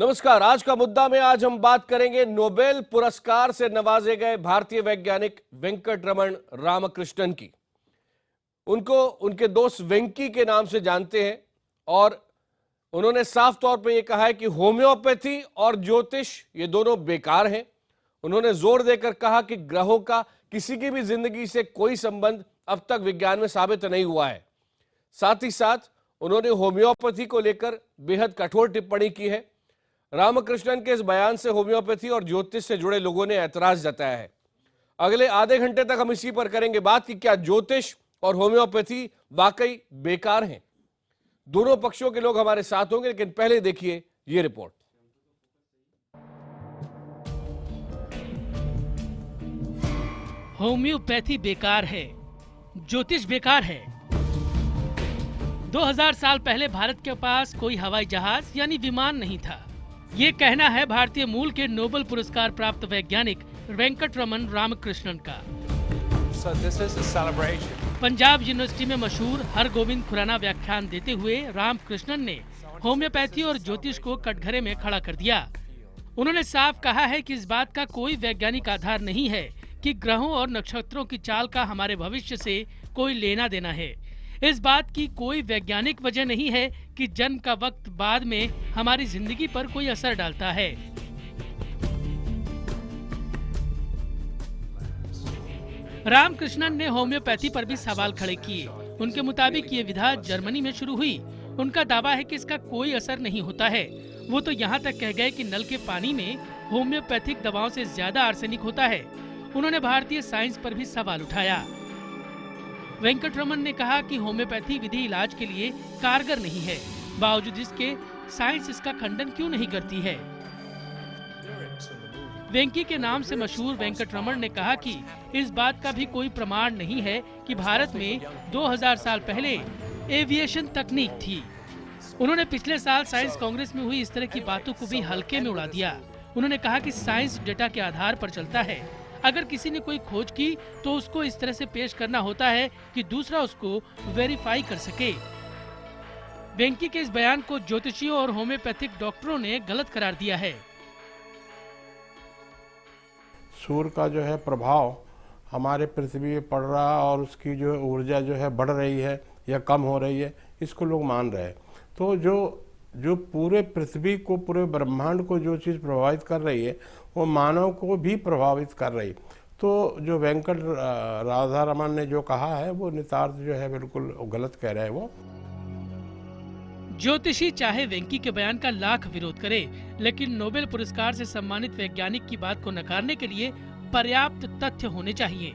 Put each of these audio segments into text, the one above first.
नमस्कार। आज का मुद्दा में आज हम बात करेंगे नोबेल पुरस्कार से नवाजे गए भारतीय वैज्ञानिक वेंकटरमण रामकृष्णन की। उनको उनके दोस्त वेंकी के नाम से जानते हैं और उन्होंने साफ तौर पर यह कहा है कि होम्योपैथी और ज्योतिष ये दोनों बेकार हैं। उन्होंने जोर देकर कहा कि ग्रहों का किसी की भी जिंदगी से कोई संबंध अब तक विज्ञान में साबित नहीं हुआ है। साथ ही साथ उन्होंने होम्योपैथी को लेकर बेहद कठोर टिप्पणी की है। रामकृष्णन के इस बयान से होम्योपैथी और ज्योतिष से जुड़े लोगों ने ऐतराज जताया है। अगले आधे घंटे तक हम इसी पर करेंगे बात कि क्या ज्योतिष और होम्योपैथी वाकई बेकार हैं। दोनों पक्षों के लोग हमारे साथ होंगे, लेकिन पहले देखिए ये रिपोर्ट। होम्योपैथी बेकार है, ज्योतिष बेकार है। 2000 साल पहले भारत के पास कोई हवाई जहाज यानी विमान नहीं था। ये कहना है भारतीय मूल के नोबेल पुरस्कार प्राप्त वैज्ञानिक वेंकटरमण रामकृष्णन का। पंजाब यूनिवर्सिटी में मशहूर हरगोविंद खुराना व्याख्यान देते हुए रामकृष्णन ने होम्योपैथी और ज्योतिष को कटघरे में खड़ा कर दिया। उन्होंने साफ कहा है कि इस बात का कोई वैज्ञानिक आधार नहीं है कि ग्रहों और नक्षत्रों की चाल का हमारे भविष्य से कोई लेना देना है। इस बात की कोई वैज्ञानिक वजह नहीं है कि जन्म का वक्त बाद में हमारी जिंदगी पर कोई असर डालता है। रामकृष्णन ने होम्योपैथी पर भी सवाल खड़े किए। उनके मुताबिक ये विधा जर्मनी में शुरू हुई। उनका दावा है कि इसका कोई असर नहीं होता है। वो तो यहाँ तक कह गए कि नल के पानी में होम्योपैथिक दवाओं से ज्यादा आर्सेनिक होता है। उन्होंने भारतीय साइंस पर भी सवाल उठाया। वेंकटरमण ने कहा कि होम्योपैथी विधि इलाज के लिए कारगर नहीं है, बावजूद इसके साइंस इसका खंडन क्यों नहीं करती है। वेंकी के नाम से मशहूर वेंकटरमण ने कहा कि इस बात का भी कोई प्रमाण नहीं है कि भारत में 2000 साल पहले एविएशन तकनीक थी। उन्होंने पिछले साल साइंस कांग्रेस में हुई इस तरह की बातों को भी हल्के में उड़ा दिया। उन्होंने कहा कि साइंस डेटा के आधार पर चलता है। अगर किसी ने कोई खोज की तो उसको इस तरह से पेश करना होता है कि दूसरा उसको वेरीफाई कर सके। वेंकी के इस बयान को ज्योतिषियों और होम्योपैथिक डॉक्टरों ने गलत करार दिया है। सूर्य का जो है प्रभाव हमारे पृथ्वी पे पड़ रहा है और उसकी जो ऊर्जा जो है बढ़ रही है या कम हो रही है, इसको लोग मान रहे हैं। तो जो पूरे पृथ्वी को, पूरे ब्रह्मांड को जो चीज़ प्रभावित कर रही है वो मानव को भी प्रभावित कर रही। तो जो वेंकट राधारमण ने जो कहा है वो नितार्थ जो है बिल्कुल गलत कह रहे हैं वो। ज्योतिषी चाहे वेंकी के बयान का लाख विरोध करे, लेकिन नोबेल पुरस्कार से सम्मानित वैज्ञानिक की बात को नकारने के लिए पर्याप्त तथ्य होने चाहिए।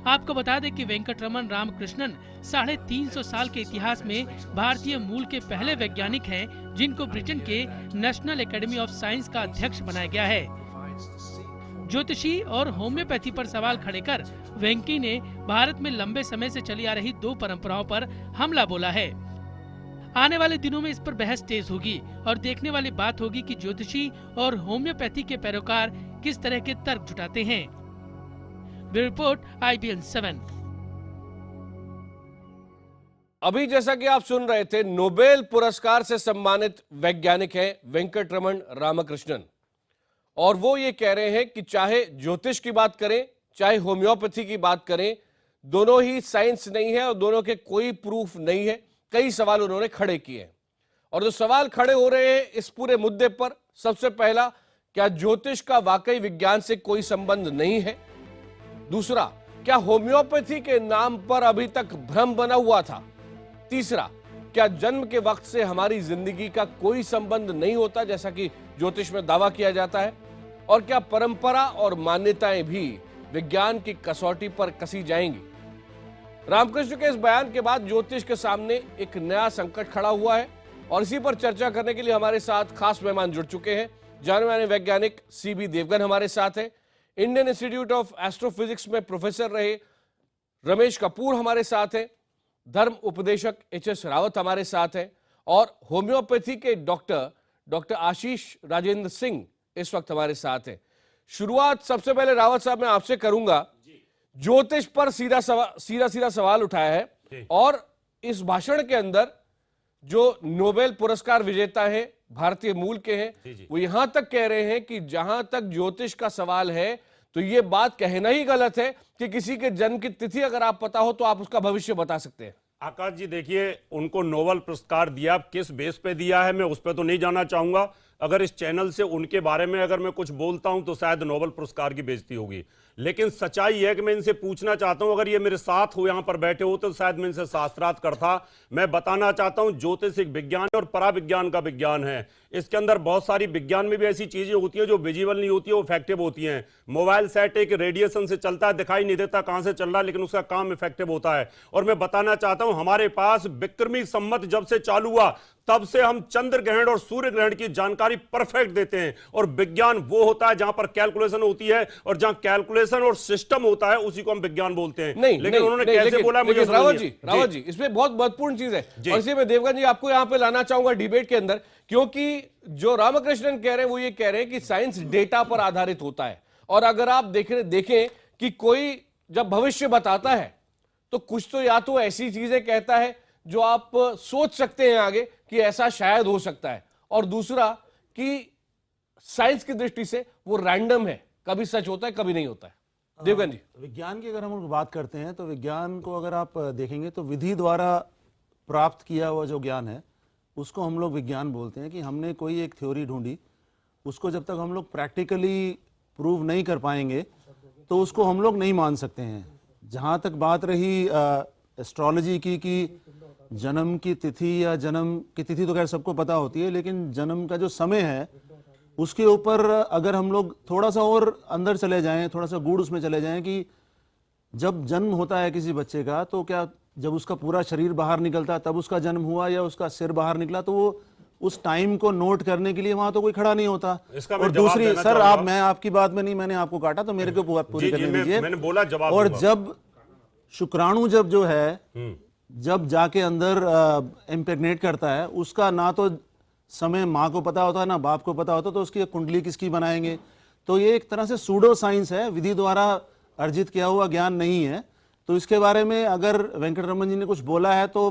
आपको बता दें कि वेंकटरमण रामकृष्णन 350 साल के इतिहास में भारतीय मूल के पहले वैज्ञानिक हैं जिनको ब्रिटेन के नेशनल एकेडमी ऑफ साइंस का अध्यक्ष बनाया गया है। ज्योतिषी और होम्योपैथी पर सवाल खड़े कर वेंकी ने भारत में लंबे समय से चली आ रही दो परंपराओं पर हमला बोला है। आने वाले दिनों में इस पर बहस तेज होगी और देखने वाली बात होगी कि ज्योतिषी और होम्योपैथी के पैरोकार किस तरह के तर्क जुटाते हैं। Report IBN 7। अभी जैसा कि आप सुन रहे थे, नोबेल पुरस्कार से सम्मानित वैज्ञानिक हैं वेंकटरमण रामकृष्णन, और वो ये कह रहे हैं कि चाहे ज्योतिष की बात करें चाहे होम्योपैथी की बात करें, दोनों ही साइंस नहीं है और दोनों के कोई प्रूफ नहीं है। कई सवाल उन्होंने खड़े किए हैं और जो सवाल खड़े हो रहे हैं इस पूरे मुद्दे पर, सबसे पहला, क्या ज्योतिष का वाकई विज्ञान से कोई संबंध नहीं है? दूसरा, क्या होम्योपैथी के नाम पर अभी तक भ्रम बना हुआ था? तीसरा, क्या जन्म के वक्त से हमारी जिंदगी का कोई संबंध नहीं होता जैसा कि ज्योतिष में दावा किया जाता है? और क्या परंपरा और मान्यताएं भी विज्ञान की कसौटी पर कसी जाएंगी? रामकृष्ण के इस बयान के बाद ज्योतिष के सामने एक नया संकट खड़ा हुआ है और इसी पर चर्चा करने के लिए हमारे साथ खास मेहमान जुड़ चुके हैं। जाने माने वैज्ञानिक CB देवगन हमारे साथ हैं, इंडियन इंस्टीट्यूट ऑफ एस्ट्रोफिजिक्स में प्रोफेसर रहे रमेश कपूर हमारे साथ हैं, धर्म उपदेशक HS रावत हमारे साथ हैं और होम्योपैथी के डॉक्टर आशीष राजेंद्र सिंह इस वक्त हमारे साथ हैं। शुरुआत सबसे पहले रावत साहब मैं आपसे करूंगा। ज्योतिष पर सीधा सवाल उठाया है और इस भाषण के अंदर जो नोबेल पुरस्कार विजेता है, भारतीय मूल के हैं, वो यहां तक कह रहे हैं कि जहां तक ज्योतिष का सवाल है तो ये बात कहना ही गलत है कि किसी के जन्म की तिथि अगर आप पता हो तो आप उसका भविष्य बता सकते हैं। आकाश जी देखिए, उनको नोबेल पुरस्कार दिया, किस बेस पे दिया है मैं उस पर तो नहीं जाना चाहूंगा। अगर इस चैनल से उनके बारे में अगर मैं कुछ बोलता हूं तो शायद नोबेल पुरस्कार की बेइज्जती होगी, लेकिन सच्चाई है कि मैं इनसे पूछना चाहता हूं, अगर ये मेरे साथ हो यहां पर बैठे हो तो शायद मैं इनसे शास्त्रार्थ करता। मैं बताना चाहता हूं, ज्योतिष एक विज्ञान और पराविज्ञान का विज्ञान है। इसके अंदर बहुत सारी विज्ञान में भी ऐसी चीजें होती हैं जो विजिबल नहीं होती है, वो इफेक्टिव होती हैं। मोबाइल सेट एक रेडिएशन से चलता है, दिखाई नहीं देता कहां से चल रहा है, लेकिन उसका काम इफेक्टिव होता है। और मैं बताना चाहता हूं, हमारे पास विक्रमी संवत जब से चालू हुआ तब से हम चंद्र ग्रहण और सूर्य ग्रहण की जानकारी परफेक्ट देते हैं। और विज्ञान वो होता है जहां पर कैलकुलेशन होती है, और जहां कैलकुलेशन और सिस्टम होता है उसी को हम विज्ञान बोलते हैं। नहीं, लेकिन उन्होंने कैसे बोला मुझे रावत जी इसमें बहुत महत्वपूर्ण चीज है, और इसी में देवगन जी आपको यहां पे लाना चाहूंगा डिबेट के अंदर, क्योंकि जो रामकृष्णन कह रहे हैं वो ये कह रहे हैं कि साइंस डेटा पर आधारित होता है। और अगर आप देखें कि कोई जब भविष्य बताता है तो कुछ तो या तो ऐसी चीजें कहता है जो आप सोच सकते हैं आगे कि ऐसा शायद हो सकता है, और दूसरा कि साइंस की दृष्टि से वो रैंडम है, कभी सच होता है कभी नहीं होता है। देवगन जी, विज्ञान की अगर हम लोग बात करते हैं तो विज्ञान को अगर आप देखेंगे तो विधि द्वारा प्राप्त किया हुआ जो ज्ञान है उसको हम लोग विज्ञान बोलते हैं। कि हमने कोई एक थ्योरी ढूंढी, उसको जब तक हम लोग प्रैक्टिकली प्रूव नहीं कर पाएंगे तो उसको हम लोग नहीं मान सकते हैं। जहाँ तक बात रही एस्ट्रोलॉजी की कि जन्म की तिथि या जन्म की तिथि तो खैर सबको पता होती है, लेकिन जन्म का जो समय है उसके ऊपर अगर हम लोग थोड़ा सा और अंदर चले जाएं, थोड़ा सा गूढ़ उसमें चले जाएं कि जब जन्म होता है किसी बच्चे का तो क्या जब उसका पूरा शरीर बाहर निकलता है तब उसका जन्म हुआ या उसका सिर बाहर निकला, तो वो उस टाइम को नोट करने के लिए वहां तो कोई खड़ा नहीं होता। और दूसरी सर आप, मैं आपकी बात में नहीं, मैंने आपको काटा तो मेरे को पूरी करने दीजिए। मैंने बोला जवाब। और जब शुक्राणु जो है जब जाके अंदर इम्प्रेग्नेट करता है, उसका ना तो समय माँ को पता होता है ना बाप को पता होता, तो उसकी कुंडली किसकी बनाएंगे। तो ये एक तरह से सूडो साइंस है, विधि द्वारा अर्जित किया हुआ ज्ञान नहीं है। तो इसके बारे में अगर वेंकटरमन जी ने कुछ बोला है तो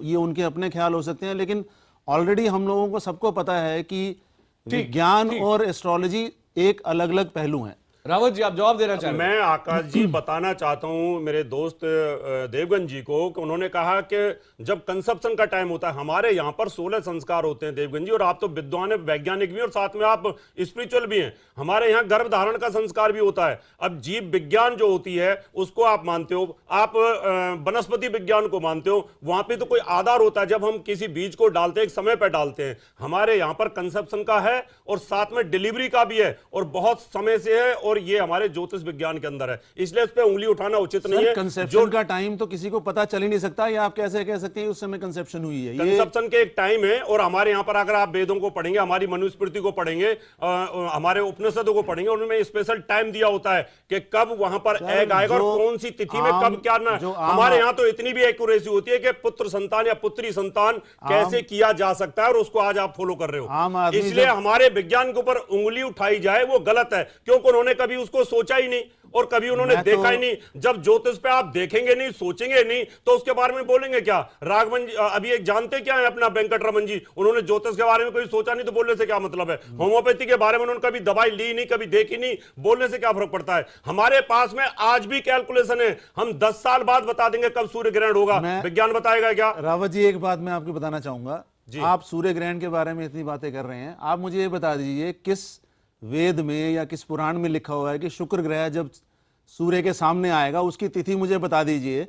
ये उनके अपने ख्याल हो सकते हैं, लेकिन ऑलरेडी हम लोगों को सबको पता है कि विज्ञान और एस्ट्रोलॉजी एक अलग अलग पहलू हैं। रावत जी आप जवाब देना चाहेंगे? मैं आकाश जी बताना चाहता हूं मेरे दोस्त देवगन जी को कि उन्होंने कहा कि जब कंसेप्शन का टाइम होता है, हमारे यहां पर 16 संस्कार होते हैं देवगन जी, और आप तो विद्वान वैज्ञानिक भी और साथ में आप स्पिरिचुअल भी हैं। हमारे यहाँ गर्भ धारण का संस्कार भी होता है। अब जीव विज्ञान जो होती है उसको आप मानते हो, आप वनस्पति विज्ञान को मानते हो, वहां पर तो कोई आधार होता है जब हम किसी बीज को डालते हैं, एक समय पर डालते हैं। हमारे यहाँ पर कंसेप्शन का है और साथ में डिलीवरी का भी है, और बहुत समय से है, और ये हमारे ज्योतिष विज्ञान के अंदर है, इसलिए इस पे उंगली उठाना उचित नहीं है। कंसेप्शन का टाइम तो किसी को पता चल ही नहीं सकता, या आप कैसे कह सकते हैं उस समय कंसेप्शन हुई है? कंसेप्शन के एक टाइम है, और हमारे यहाँ पर अगर आप वेदों को पढ़ेंगे, हमारी मनुस्मृति को पढ़ेंगे, हमारे उपनिषदों को पढ़ेंगे, उनमें स्पेशल टाइम दिया होता है कि कब वहां पर एग आएगा और कौन सी तिथि में कब क्या ना। हमारे यहाँ तो इतनी भी एक्यूरेसी होती है कि पुत्र संतान या पुत्री संतान कैसे किया जा सकता है, और उसको आज आप फॉलो कर रहे हो। इसलिए हमारे विज्ञान के ऊपर उंगली उठाई जाए वो गलत है, क्योंकि उन्होंने कभी उसको सोचा ही नहीं और कभी उन्होंने देखा ही नहीं। जब ज्योतिष पे आप देखेंगे नहीं, सोचेंगे नहीं, तो उसके बारे में बोलेंगे क्या? राघवन जी अभी एक जानते क्या है अपना वेंकटरमन जी, उन्होंने ज्योतिष के बारे में कोई सोचा नहीं तो बोलने से क्या मतलब है? होम्योपैथी के बारे में उन्होंने कभी दवाई ली नहीं, कभी देखी नहीं, बोलने से क्या फर्क पड़ता है? हमारे पास में आज भी कैलकुलेशन है, हम 10 साल बाद बता देंगे कब सूर्य ग्रहण होगा, विज्ञान बताएगा क्या? रावत जी एक बात मैं आपको बताना चाहूंगा, आप सूर्य ग्रहण के बारे में इतनी बातें कर रहे हैं, आप मुझे ये बता दीजिए किस वेद में या किस पुराण में लिखा हुआ है कि शुक्र ग्रह जब सूर्य के सामने आएगा उसकी तिथि मुझे बता दीजिए,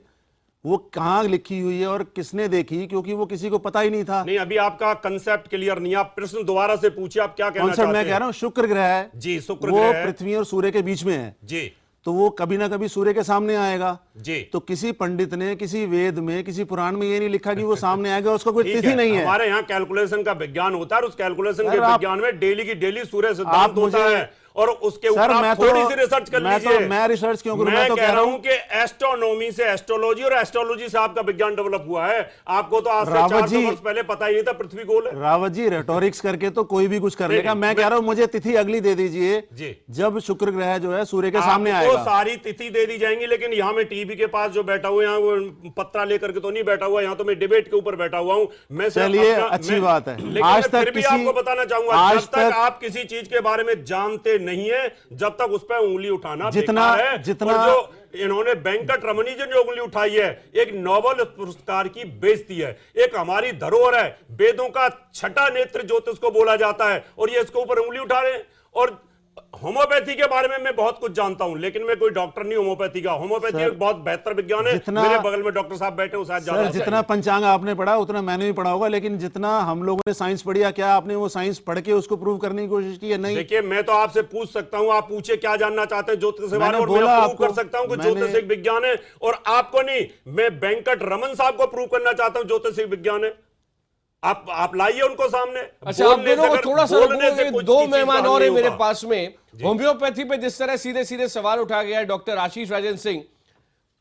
वो कहाँ लिखी हुई है और किसने देखी? क्योंकि वो किसी को पता ही नहीं था। नहीं, अभी आपका कंसेप्ट क्लियर नहीं, आप प्रश्न दोबारा से पूछिए, आप क्या कहना चाहते हैं? मैं कह रहा हूँ शुक्र ग्रह है जी, शुक्र वो ग्रह पृथ्वी और सूर्य के बीच में है जी, तो वो कभी ना कभी सूर्य के सामने आएगा जी। तो किसी पंडित ने किसी वेद में किसी पुराण में ये नहीं लिखा कि वो सामने आएगा, उसका कोई तिथि नहीं है। हमारे यहाँ कैलकुलेशन का विज्ञान होता है, उस कैलकुलेशन के विज्ञान में डेली की डेली सूर्य सिद्धांत होता है, और उसके ऊपर आप थोड़ी सी रिसर्च कर लीजिए। मैं रिसर्च क्यों करूं? मैं तो कह रहा हूं कि एस्ट्रोनॉमी से एस्ट्रोलॉजी और एस्ट्रोलॉजी से आपका विज्ञान डेवलप हुआ है। आपको तो आज से 400 वर्ष पहले पता ही नहीं था पृथ्वी गोल है। रावत जी, रेटोरिक्स करके तो कोई भी कुछ कर लेगा। मैं कह रहा हूं मुझे तिथि अगली दे दीजिए जब शुक्र ग्रह जो है सूर्य के सामने आएगा। सारी तिथि दे दी जाएंगी, लेकिन यहां मैं टीवी के पास जो बैठा हुआ, यहाँ वो पत्रा लेकर के तो नहीं बैठा हुआ, यहाँ तो मैं डिबेट के ऊपर बैठा हुआ हूं। मैं चलिए, अच्छी बात है। लेकिन आज मैं तक फिर भी किसी आपको बताना चाहूंगा, जब तक आप किसी चीज के बारे में जानते नहीं है, जब तक उस पर उंगली उठाना बेकार है। और जो इन्होंने वेंकट रमनी जी जो उंगली उठाई है, एक नोबेल पुरस्कार की बेइज्जती है, एक हमारी धरोहर है, वेदों का छठा नेत्र ज्योतिष को बोला जाता है, और ये इसके ऊपर उंगली उठा रहे हैं। और होम्योपैथी के बारे में मैं बहुत कुछ जानता हूं, लेकिन मैं कोई डॉक्टर नहीं होम्योपैथी का। होम्योपैथी एक बहुत बेहतर विज्ञान है। मेरे बगल में डॉक्टर साहब बैठे हो, शायद सर, जितना पंचांग आपने पढ़ा उतना मैंने भी पढ़ा होगा, लेकिन जितना हम लोगों ने साइंस पढ़ी, क्या आपने वो साइंस पढ़ के उसको प्रूव करने की कोशिश की है? नहीं। देखिए, मैं तो आपसे पूछ सकता हूं, आप पूछे क्या जानना चाहते हैं ज्योतिष के बारे में, और मैं प्रूव कर सकता हूं कि ज्योतिष एक विज्ञान है। और आपको नहीं, मैं वेंकट रमन साहब को प्रूव करना चाहता हूं ज्योतिष एक विज्ञान है। आप लाइए उनको सामने। अच्छा, आप दोनों थोड़ा सा दो मेहमान और है मेरे पास में। होम्योपैथी पे जिस तरह सीधे सीधे सवाल उठा गया है डॉक्टर आशीष राजन सिंह,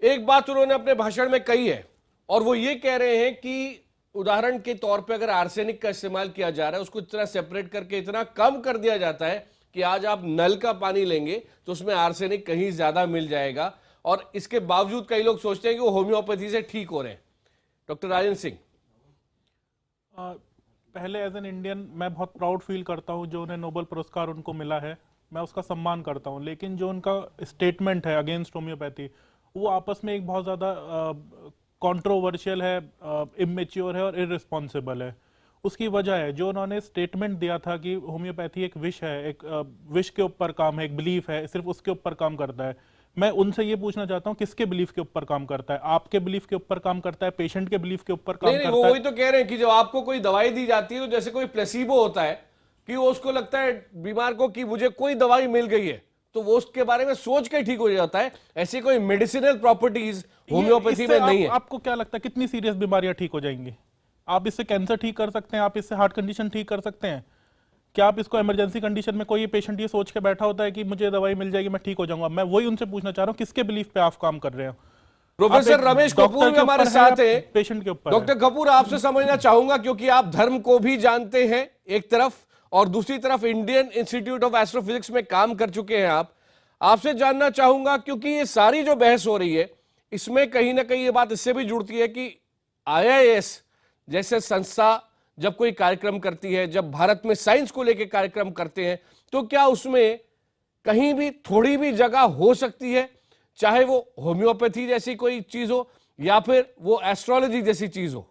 एक बात उन्होंने अपने भाषण में कही है, और वो ये कह रहे हैं कि उदाहरण के तौर पे अगर आर्सेनिक का इस्तेमाल किया जा रहा है, उसको इतना सेपरेट करके इतना कम कर दिया जाता है कि आज आप नल का पानी लेंगे तो उसमें आर्सेनिक कहीं ज्यादा मिल जाएगा, और इसके बावजूद कई लोग सोचते हैं कि वो होम्योपैथी से ठीक हो रहे हैं। डॉक्टर राजन सिंह, पहले एज एन इंडियन मैं बहुत प्राउड फील करता हूं जो उन्हें नोबेल पुरस्कार उनको मिला है, मैं उसका सम्मान करता हूं। लेकिन जो उनका स्टेटमेंट है अगेंस्ट होम्योपैथी, वो आपस में एक बहुत ज़्यादा कंट्रोवर्शियल है, इमेच्योर है और इररिस्पॉन्सिबल है। उसकी वजह है जो उन्होंने स्टेटमेंट दिया था कि होम्योपैथी एक विश है, एक विश के ऊपर काम है, एक बिलीफ है, सिर्फ उसके ऊपर काम करता है। मैं उनसे ये पूछना चाहता हूं किसके बिलीफ के ऊपर काम करता है? आपके बिलीफ के ऊपर काम करता है, पेशेंट के बिलीफ के ऊपर काम करता है? वो वही तो कह रहे हैं कि जब आपको कोई दवाई दी जाती है तो जैसे कोई प्लेसिबो होता है कि वो उसको लगता है बीमार को कि मुझे कोई दवाई मिल गई है तो वो उसके बारे में सोच के ठीक हो जाता है। ऐसी कोई मेडिसिनल प्रॉपर्टीज होम्योपैथी में नहीं है। आपको क्या लगता है कितनी सीरियस बीमारियां ठीक हो जाएंगी? आप इससे कैंसर ठीक कर सकते हैं, आप इससे हार्ट कंडीशन ठीक कर सकते हैं। क्या आप इसको इमरजेंसी कंडीशन में कोई पेशेंट ये सोच के बैठा होता है कि मुझे दवाई मिल जाएगी मैं ठीक हो जाऊंगा? मैं वही उनसे पूछना चाह रहा हूं किसके बिलीफ पे आप काम कर रहे हो? प्रोफेसर रमेश कपूर भी हमारे साथ है, पेशेंट के ऊपर। डॉक्टर कपूर, आपसे समझना चाहूंगा क्योंकि आप धर्म को भी जानते हैं एक तरफ, और दूसरी तरफ इंडियन इंस्टीट्यूट ऑफ एस्ट्रोफिजिक्स में काम कर चुके हैं आप। आपसे जानना चाहूंगा क्योंकि ये सारी जो बहस हो रही है इसमें कहीं ना कहीं ये बात इससे भी जुड़ती है कि IIS जैसे संस्था जब कोई कार्यक्रम करती है, जब भारत में साइंस को लेकर कार्यक्रम करते हैं, तो क्या उसमें कहीं भी थोड़ी भी जगह हो सकती है, चाहे वो होम्योपैथी जैसी कोई चीज हो या फिर वो एस्ट्रोलॉजी जैसी चीज हो?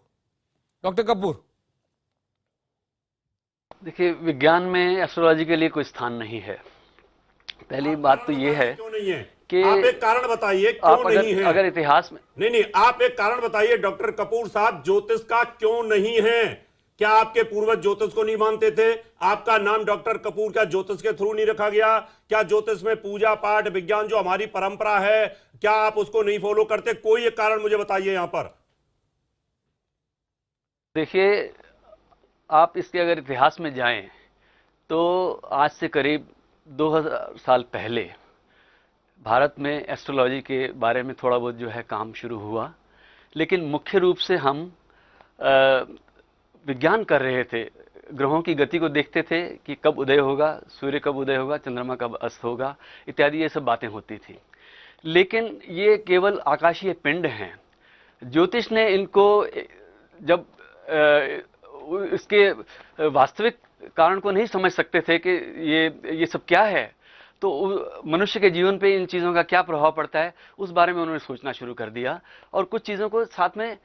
डॉक्टर कपूर, देखिए, विज्ञान में एस्ट्रोलॉजी के लिए कोई स्थान नहीं है। पहली बात तो ये है क्यों नहीं है कि आप एक कारण बताइए क्यों नहीं है? अगर इतिहास में नहीं, आप एक कारण बताइए डॉक्टर कपूर साहब, ज्योतिष का क्यों नहीं है? क्या आपके पूर्वज ज्योतिष को नहीं मानते थे? आपका नाम डॉक्टर कपूर क्या ज्योतिष के थ्रू नहीं रखा गया? क्या ज्योतिष में पूजा पाठ विज्ञान जो हमारी परंपरा है, क्या आप उसको नहीं फॉलो करते? कोई एक कारण मुझे बताइए यहां पर। देखिए, आप इसके अगर इतिहास में जाएं तो आज से करीब 2000 साल पहले भारत में एस्ट्रोलॉजी के बारे में थोड़ा बहुत जो है काम शुरू हुआ, लेकिन मुख्य रूप से हम विज्ञान कर रहे थे। ग्रहों की गति को देखते थे कि कब उदय होगा, सूर्य कब उदय होगा, चंद्रमा कब अस्त होगा, इत्यादि ये सब बातें होती थी। लेकिन ये केवल आकाशीय पिंड हैं। ज्योतिष ने इनको जब इसके वास्तविक कारण को नहीं समझ सकते थे कि ये सब क्या है, तो मनुष्य के जीवन पे इन चीज़ों का क्या प्रभाव पड़ता है, उस बारे में उन्होंने सोचना शुरू कर दिया और कुछ चीज़ों को साथ में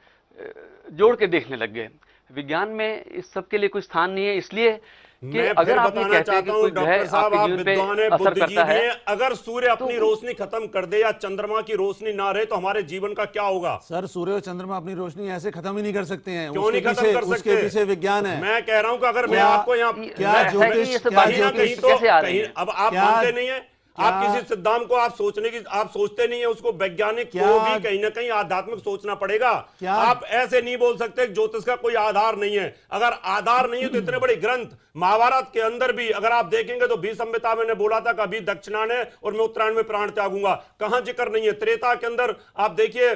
जोड़ के देखने लग गए। विज्ञान में इस सब के लिए कोई स्थान नहीं है, इसलिए कि अगर आप ये कहते हैं कि कोई ग्रह आपके जीवन पे असर करता है, अगर सूर्य अपनी रोशनी खत्म कर दे या चंद्रमा की रोशनी ना रहे तो हमारे जीवन का क्या होगा? सर, सूर्य और चंद्रमा अपनी रोशनी ऐसे खत्म ही नहीं कर सकते हैं। क्यों नहीं खत्म कर सकते? उसके पीछे विज्ञान है। मैं कह रहा हूं कि अगर मैं आपको यहाँ क्या ज्योतिष कहीं तो अब आप मानते नहीं है, आप किसी सिद्धांत को आप सोचते नहीं है, उसको वैज्ञानिक को भी कहीं ना कहीं आध्यात्मिक सोचना पड़ेगा। आप ऐसे नहीं बोल सकते ज्योतिष का कोई आधार नहीं है। अगर आधार नहीं है तो इतने बड़े ग्रंथ महाभारत के अंदर भी अगर आप देखेंगे तो भीष्मपिता मैंने बोला था कभी दक्षिणाने और मैं उत्तरायण में प्राण त्यागूंगा, कहां जिक्र नहीं है। त्रेता के अंदर आप देखिए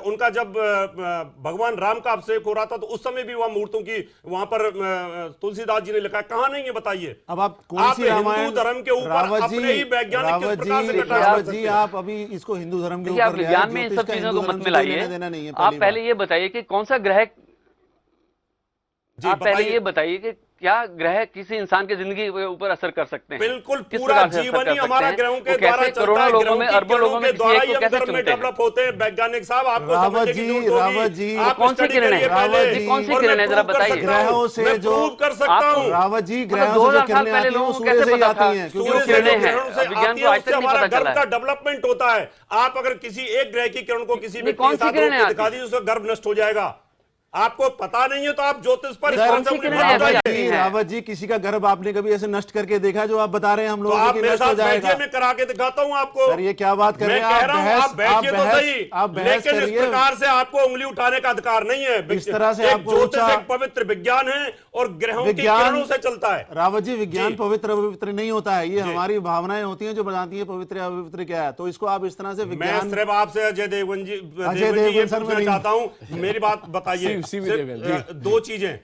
उनका जब भगवान राम का अभिषेक हो रहा था तो उस समय भी वहां मूर्तों की वहां पर तुलसीदास जी ने लिखा, कहां नहीं है बताइए। अब आप कौन सी हिंदू धर्म के ऊपर अपने ही वैज्ञानिक किस प्रकार से रावत जी आप अभी इसको हिंदू धर्म के ऊपर आप विज्ञान में इन सब चीजों को मत मिलाइए। आप पहले ये बताइए कि कौन सा ग्रह, आप पहले ये बताइए कि क्या ग्रह किसी इंसान की जिंदगी के ऊपर असर कर सकते हैं? बिल्कुल, पूरा जीवन ही हमारा ग्रहों के द्वारा चलता है। करोड़ों लोगों में, अरबों लोगों में द्वारा ही हम धर्म में डेवलप होते हैं। वैज्ञानिक साहब आपको समझने की जरूरत होगी। आप कौन सी किरण है? कौन सी किरण है जरा बताइए। ग्रहों से जो कर सकता हूँ रावत जी, ग्रहों से जो किरणें आती हैं वो सूर्य से ही आती हैं, क्योंकि सूर्य किरणें से हैं। विज्ञान को आज तक नहीं हमारा पता चला गर्भ का डेवलपमेंट होता है। आप अगर किसी एक ग्रह की किरण को किसी व्यक्ति के साथ दिखा दीजिए उसका गर्भ नष्ट हो जाएगा। आपको पता नहीं है तो आप ज्योतिष पर रावत जी किसी का गर्भ आपने कभी ऐसे नष्ट करके देखा जो आप बता रहे हैं हम लोग? आप मेरे साथ बैठिए, मैं करा के दिखाता हूं आपको। सर ये क्या बात कर रहे हैं आप बैठिए तो सही, लेकिन इस प्रकार से आपको उंगली उठाने का अधिकार नहीं है। इस तरह से आपको ज्योतिष एक पवित्र विज्ञान है और ग्रहों की किरणों से चलता है। रावत जी विज्ञान पवित्र नहीं होता है, ये हमारी भावनाएं होती हैं जो बताती है पवित्र या अपवित्र क्या है। तो इसको आप इस तरह से मैं सिर्फ आपसे अजय देवगन जी पूछना चाहता हूं, मेरी बात बताइए। दो चीजें,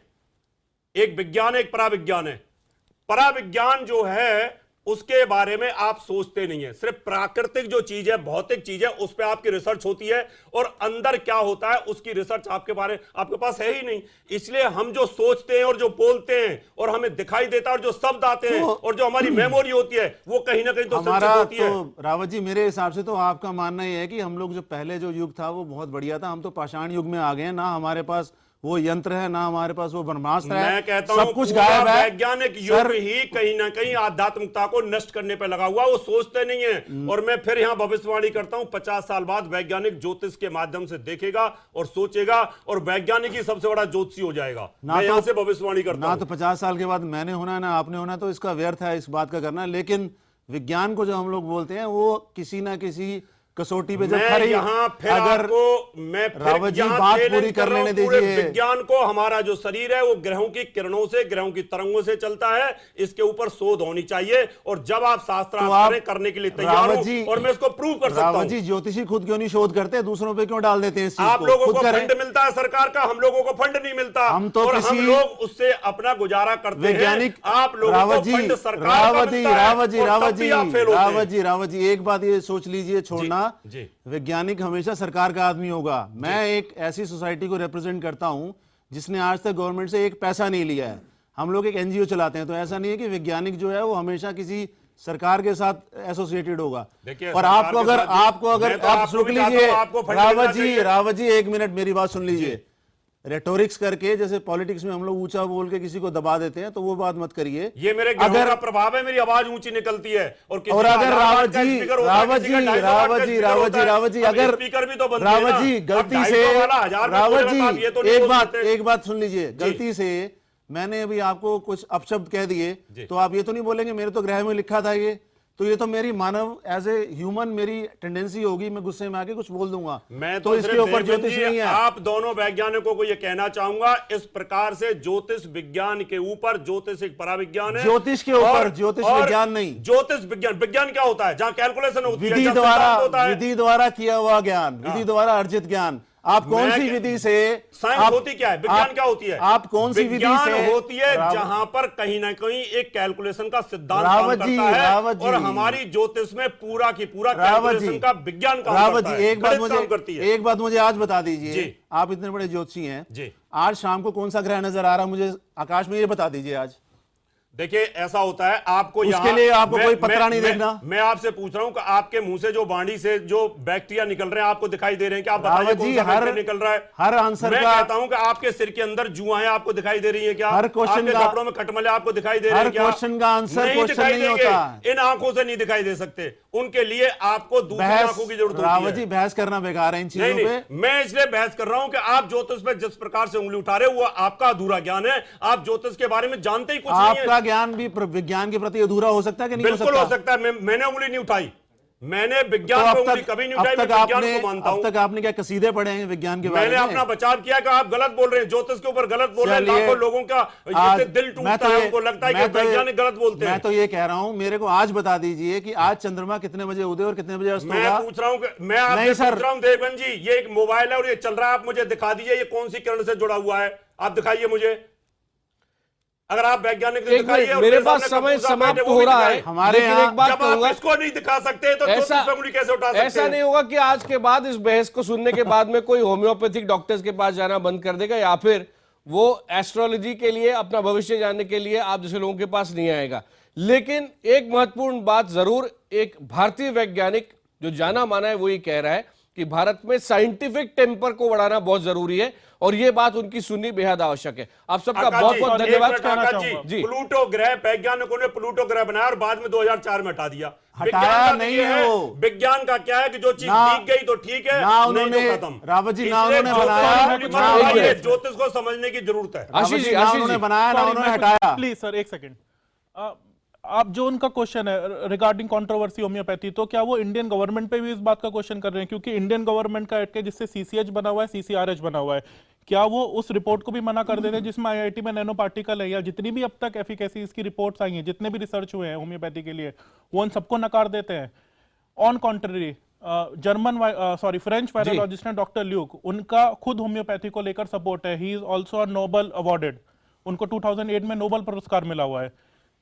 एक विज्ञान एक पराविज्ञान है। पराविज्ञान जो है उसके बारे में आप सोचते नहीं है। सिर्फ प्राकृतिक जो चीज है, भौतिक चीज है, उस पर आपकी रिसर्च होती है और अंदर क्या होता है उसकी रिसर्च आपके पास है ही नहीं। इसलिए हम जो सोचते हैं और जो बोलते हैं और हमें दिखाई देता है और जो शब्द आते हैं और जो हमारी मेमोरी होती है वो कहीं ना कहीं तो संचित होती है। रावत जी मेरे हिसाब से तो आपका मानना यह है कि हम लोग जो पहले जो युग था वो बहुत बढ़िया था, हम तो पाषाण युग में आ गए हैं, ना हमारे पास वो यंत्र है ना हमारे पास वो ब्रह्मास्त्र है। मैं कहता हूं सब कुछ गायब है। वैज्ञानिक युग ही कहीं ना कहीं आध्यात्मिकता को नष्ट करने पर लगा हुआ, वो सोचते नहीं है। और मैं फिर यहां भविष्यवाणी करता हूं 50 साल बाद वैज्ञानिक ज्योतिष के माध्यम से देखेगा और सोचेगा और वैज्ञानिक ही सबसे बड़ा ज्योतिषी हो जाएगा। मैं यहां से भविष्यवाणी करता हूं। ना तो 50 साल के बाद मैंने होना है ना आपने होना, तो इसका व्यर्थ है इस बात का करना। लेकिन विज्ञान को जो हम लोग बोलते हैं वो किसी ना किसी कसौटी पे जब खड़ी, अगर मैं रावत जी बात पूरी कर लेने दीजिए। विज्ञान को हमारा जो शरीर है वो ग्रहों की किरणों से, ग्रहों की तरंगों से चलता है, इसके ऊपर शोध होनी चाहिए। और जब आप शास्त्रार्थ करने के लिए तैयार हो और मैं इसको प्रूव कर सकता हूं। रावत जी ज्योतिषी खुद क्यों नहीं शोध करते, दूसरों पे क्यों डाल देते हैं इस चीज को? आप लोगों को फंड मिलता है सरकार का, हम लोगों को फंड नहीं मिलता। हम तो हम लोग उससे अपना गुजारा करते हैं। वैज्ञानिक आप लोगों को फंड सरकार का मिलता है। रावत जी एक बात ये सोच लीजिए, छोड़ना वैज्ञानिक हमेशा सरकार का आदमी होगा। मैं एक ऐसी सोसाइटी को रिप्रेजेंट करता हूं जिसने आज तक गवर्नमेंट से एक पैसा नहीं लिया है। हम लोग एक एनजीओ चलाते हैं, तो ऐसा नहीं है कि वैज्ञानिक जो है वो हमेशा किसी सरकार के साथ एसोसिएटेड होगा। और आपको अगर आप सुन लीजिए रावत जी 1 मिनट मेरी बात सुन लीजिए। रेटोरिक्स करके जैसे पॉलिटिक्स में हम लोग ऊंचा बोल के किसी को दबा देते हैं, तो वो बात मत करिए। ये मेरे ग्रहों का प्रभाव है, मेरी आवाज ऊंची निकलती है। और अगर रावत जी अगर रावत जी गलती से रावत जी एक बात सुन लीजिए, गलती से मैंने अभी आपको कुछ अपशब्द कह दिए तो आप ये तो नहीं बोलेंगे मेरे तो ग्रह में लिखा था ये? तो ये तो मेरी मानव एज ए ह्यूमन मेरी टेंडेंसी होगी, मैं गुस्से में आके कुछ बोल दूंगा। मैं तो इसके ऊपर ज्योतिष नहीं है। आप दोनों वैज्ञानिकों को ये कहना चाहूंगा, इस प्रकार से ज्योतिष विज्ञान के ऊपर, ज्योतिष एक पराविज्ञान है, ज्योतिष के ऊपर ज्योतिष विज्ञान नहीं। ज्योतिष विज्ञान क्या होता है? जहां कैलकुलेशन होती है, विधि द्वारा किया हुआ ज्ञान, विधि द्वारा अर्जित ज्ञान। आप कौन सी विधि से साइंस होती क्या है, विज्ञान क्या होती है? आप कौन सी विधि से होती है? जहां पर कहीं ना कहीं एक कैलकुलेशन का सिद्धांत काम करता है और हमारी ज्योतिष में पूरा की पूरा कैलकुलेशन का विज्ञान काम करता है। एक बात मुझे आज बता दीजिए, आप इतने बड़े ज्योतिषी हैं, आज शाम को कौन सा ग्रह नजर आ रहा है मुझे आकाश में, ये बता दीजिए आज। देखिए ऐसा होता है, आपको उसके लिए आपको कोई पतरा नहीं देखना। मैं आपसे पूछ रहा हूं कि आपके मुंह से जो वाणी से जो बैक्टीरिया निकल रहे हैं आपको दिखाई दे रहे हैं क्या? आप बताइए कौन सा बैक्टीरिया निकल रहा है? हर आंसर मैं कहता हूं कि आपके सिर के अंदर जुआ है, आपको दिखाई दे रही है क्या? हर क्वेश्चन का कपड़ों में खटमले आपको दिखाई दे रहे हैं क्या? क्वेश्चन का आंसर क्वेश्चन नहीं होता। इन आंखों से नहीं दिखाई दे सकते, उनके लिए आपको दूसरी आंखों की जरूरत होती है। रावत जी बहस करना बेकार है इन चीजों पे। मैं इसलिए बहस कर रहा हूं कि आप ज्योतिष पे जिस प्रकार से उंगली उठा रहे हो वो आपका अधूरा ज्ञान है। आप ज्योतिष के बारे में जानते ही कुछ नहीं है। ज्ञान भी विज्ञान के प्रति अधूरा हो सकता है कि नहीं हो सकता? बिल्कुल हो सकता है। मैंने उंगली नहीं उठाई, मैंने विज्ञान पे उंगली कभी नहीं उठाई। मैं विज्ञान को मानता हूं। अब तक आपने क्या कसीदे पढ़े हैं विज्ञान के बारे में? मैंने अपना बचाव किया कि आप गलत बोल रहे हैं, ज्योतिष के ऊपर गलत बोल रहे हैं। लाखों लोगों का इससे दिल टूटता है, उनको लगता है कि वैज्ञानिक गलत बोलते हैं। मैं तो ये कह रहा हूं, मेरे को आज बता दीजिए कि आज चंद्रमा कितने बजे उदय और कितने बजे अस्त होगा? मैं पूछ रहा हूं, मैं आपसे पूछ रहा हूं देवगन जी, ये एक मोबाइल है और ये चल रहा है, आप मुझे दिखा दीजिए ये कौन सी किरण से जुड़ा हुआ है, आप दिखाइए मुझे। अगर आप वैज्ञानिक दिखाइए। मेरे पास समय समाप्त हो रहा है हमारे लेकिन एक बात जब आप कहूंगा, इसको नहीं दिखा सकते तो ऐसा उंगली कैसे उठा सकते हैं? ऐसा नहीं होगा कि आज के बाद इस बहस को सुनने के बाद में कोई होम्योपैथिक डॉक्टर्स के पास जाना बंद कर देगा या फिर वो एस्ट्रोलॉजी के लिए अपना भविष्य जानने के लिए आप जैसे लोगों के पास नहीं आएगा। लेकिन एक महत्वपूर्ण बात जरूर एक भारतीय वैज्ञानिक जो जाना माना है वो ये कह रहा है कि भारत में साइंटिफिक टेम्पर को बढ़ाना बहुत जरूरी है और ये बात उनकी सुननी बेहद आवश्यक है। आप सबका बहुत बहुत धन्यवाद जी। प्लूटो ग्रह, वैज्ञानिकों ने प्लूटो ग्रह बनाया और बाद में 2004 में हटा दिया। हटाया नहीं है वो। विज्ञान का क्या है कि जो चीज ठीक गई तो ठीक है, ना नहीं उन्होंने तो खत्म। रावत जी ना उन्होंने बनाया, ज्योतिष को समझने की जरूरत है। आशीष जी, ना उन्होंने बनाया ना उन्होंने हटाया। प्लीज सर एक सेकंड, आप जो उनका क्वेश्चन है रिगार्डिंग कंट्रोवर्सी होम्योपैथी, तो क्या वो इंडियन गवर्नमेंट पे भी इस बात का क्वेश्चन कर रहे हैं? क्योंकि इंडियन गवर्नमेंट का एड जिससे सीसीएच बना हुआ है, सीसीआरएच बना हुआ है, क्या वो उस रिपोर्ट को भी मना कर देते हैं जिसमें आईआईटी में नैनो पार्टिकल है या जितनी भी अब तक एफिकेसी इसकी रिपोर्ट्स आई हैं, जितने भी रिसर्च हुए हैं होम्योपैथी के लिए, वो उन सबको नकार देते हैं? ऑन कॉन्ट्ररी फ्रेंच वायरोलॉजिस्ट हैं डॉक्टर ल्यूक, उनका खुद होम्योपैथी को लेकर सपोर्ट है। He is also Nobel awarded, उनको 2008 में नोबेल पुरस्कार मिला हुआ है।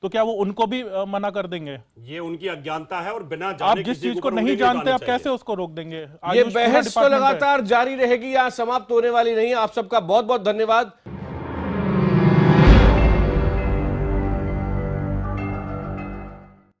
तो क्या वो उनको भी मना कर देंगे? ये उनकी अज्ञानता है और बिना जाने आप जिस चीज को नहीं जानते आप कैसे उसको रोक देंगे? ये बहस तो लगातार जारी रहेगी, यहाँ समाप्त होने वाली नहीं। आप सबका बहुत बहुत धन्यवाद।